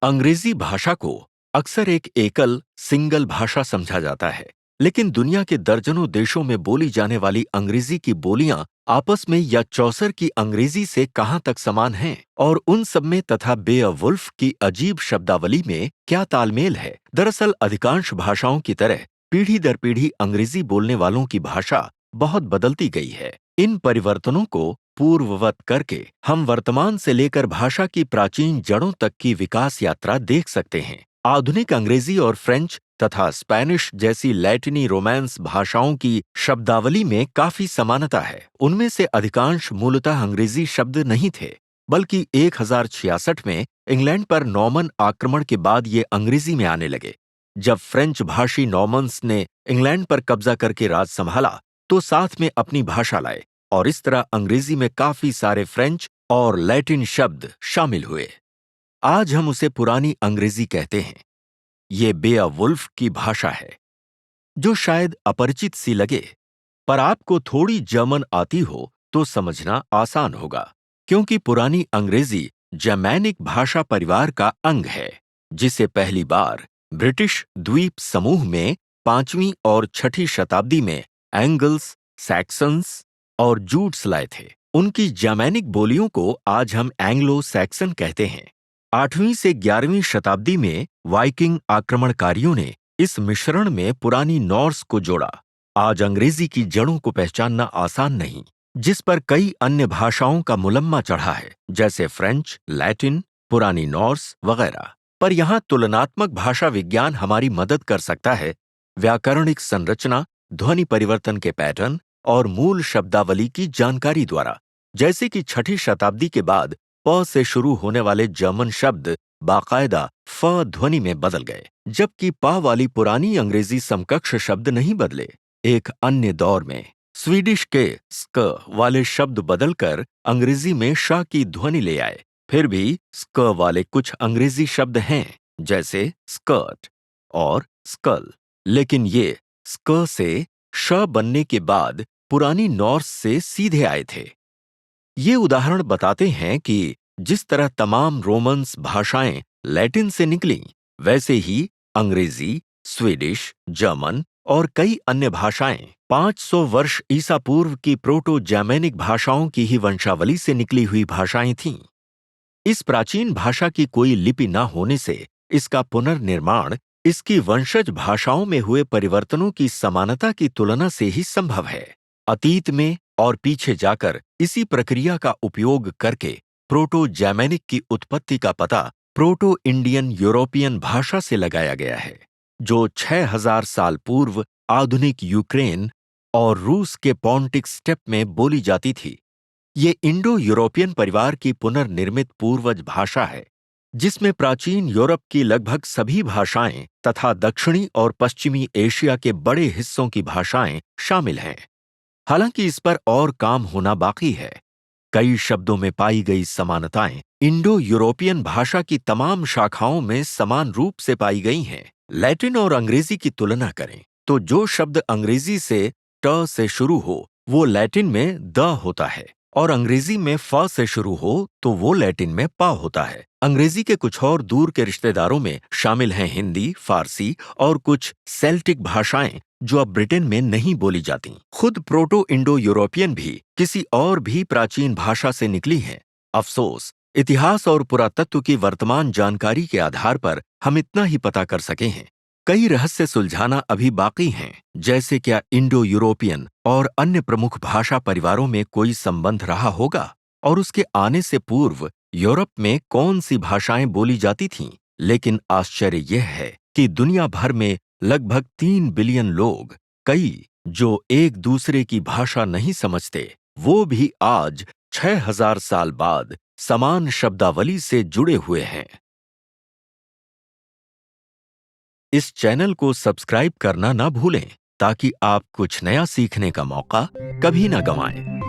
अंग्रेजी भाषा को अक्सर एक एकल सिंगल भाषा समझा जाता है, लेकिन दुनिया के दर्जनों देशों में बोली जाने वाली अंग्रेजी की बोलियां आपस में या चौसर की अंग्रेजी से कहां तक समान हैं और उन सब में तथा बेअवुल्फ की अजीब शब्दावली में क्या तालमेल है। दरअसल अधिकांश भाषाओं की तरह पीढ़ी दर पीढ़ी अंग्रेजी बोलने वालों की भाषा बहुत बदलती गई है। इन परिवर्तनों को पूर्ववत करके हम वर्तमान से लेकर भाषा की प्राचीन जड़ों तक की विकास यात्रा देख सकते हैं। आधुनिक अंग्रेजी और फ्रेंच तथा स्पेनिश जैसी लैटिनी रोमांस भाषाओं की शब्दावली में काफी समानता है। उनमें से अधिकांश मूलतः अंग्रेजी शब्द नहीं थे, बल्कि 1066 में इंग्लैंड पर नॉर्मन आक्रमण के बाद ये अंग्रेजी में आने लगे। जब फ्रेंच भाषी नॉर्मन्स ने इंग्लैंड पर कब्जा करके राज संभाला तो साथ में अपनी भाषा लाए और इस तरह अंग्रेजी में काफी सारे फ्रेंच और लैटिन शब्द शामिल हुए। आज हम उसे पुरानी अंग्रेजी कहते हैं। ये बेअवुल्फ की भाषा है, जो शायद अपरिचित सी लगे, पर आपको थोड़ी जर्मन आती हो तो समझना आसान होगा, क्योंकि पुरानी अंग्रेजी जर्मैनिक भाषा परिवार का अंग है, जिसे पहली बार ब्रिटिश द्वीप समूह में 5वीं और 6ठी शताब्दी में एंगल्स, सैक्सन्स और जूट्स लाए थे। उनकी जर्मैनिक बोलियों को आज हम एंग्लो सैक्सन कहते हैं। 8वीं से 11वीं शताब्दी में वाइकिंग आक्रमणकारियों ने इस मिश्रण में पुरानी नॉर्स को जोड़ा। आज अंग्रेजी की जड़ों को पहचानना आसान नहीं, जिस पर कई अन्य भाषाओं का मुलम्मा चढ़ा है, जैसे फ्रेंच, लैटिन, पुरानी नॉर्स वगैरह। पर यहाँ तुलनात्मक भाषा विज्ञान हमारी मदद कर सकता है। व्याकरणिक संरचना, ध्वनि परिवर्तन के पैटर्न और मूल शब्दावली की जानकारी द्वारा। जैसे कि 6ठी शताब्दी के बाद प से शुरू होने वाले जर्मन शब्द बाकायदा फ ध्वनि में बदल गए, जबकि प वाली पुरानी अंग्रेजी समकक्ष शब्द नहीं बदले। एक अन्य दौर में स्वीडिश के स्क वाले शब्द बदलकर अंग्रेजी में श की ध्वनि ले आए। फिर भी स्क वाले कुछ अंग्रेजी शब्द हैं, जैसे स्कर्ट और स्कल, लेकिन ये स्क से श बनने के बाद पुरानी नॉर्स से सीधे आए थे। ये उदाहरण बताते हैं कि जिस तरह तमाम रोमन्स भाषाएं लैटिन से निकलीं, वैसे ही अंग्रेजी, स्वीडिश, जर्मन और कई अन्य भाषाएं 500 वर्ष ईसा पूर्व की प्रोटो जर्मैनिक भाषाओं की ही वंशावली से निकली हुई भाषाएं थीं। इस प्राचीन भाषा की कोई लिपि न होने से इसका पुनर्निर्माण इसकी वंशज भाषाओं में हुए परिवर्तनों की समानता की तुलना से ही संभव है। अतीत में और पीछे जाकर इसी प्रक्रिया का उपयोग करके प्रोटो जर्मैनिक की उत्पत्ति का पता प्रोटो इंडियन यूरोपियन भाषा से लगाया गया है, जो 6000 साल पूर्व आधुनिक यूक्रेन और रूस के पॉन्टिक स्टेप में बोली जाती थी। ये इंडो यूरोपियन परिवार की पुनर्निर्मित पूर्वज भाषा है, जिसमें प्राचीन यूरोप की लगभग सभी भाषाएं तथा दक्षिणी और पश्चिमी एशिया के बड़े हिस्सों की भाषाएं शामिल हैं। हालांकि इस पर और काम होना बाकी है। कई शब्दों में पाई गई समानताएं इंडो यूरोपियन भाषा की तमाम शाखाओं में समान रूप से पाई गई हैं। लैटिन और अंग्रेजी की तुलना करें तो जो शब्द अंग्रेजी से ट से शुरू हो वो लैटिन में द होता है, और अंग्रेजी में फ से शुरू हो तो वो लैटिन में प होता है। अंग्रेजी के कुछ और दूर के रिश्तेदारों में शामिल हैं हिंदी, फारसी और कुछ सेल्टिक भाषाएं जो अब ब्रिटेन में नहीं बोली जाती। खुद प्रोटो इंडो यूरोपियन भी किसी और भी प्राचीन भाषा से निकली हैं। अफसोस, इतिहास और पुरातत्व की वर्तमान जानकारी के आधार पर हम इतना ही पता कर सके हैं। कई रहस्य सुलझाना अभी बाकी हैं, जैसे क्या इंडो यूरोपियन और अन्य प्रमुख भाषा परिवारों में कोई संबंध रहा होगा और उसके आने से पूर्व यूरोप में कौन सी भाषाएं बोली जाती थीं। लेकिन आश्चर्य यह है कि दुनिया भर में लगभग 3 बिलियन लोग, कई जो एक दूसरे की भाषा नहीं समझते, वो भी आज 6000 साल बाद समान शब्दावली से जुड़े हुए हैं। इस चैनल को सब्सक्राइब करना ना भूलें, ताकि आप कुछ नया सीखने का मौका कभी ना गंवाएं।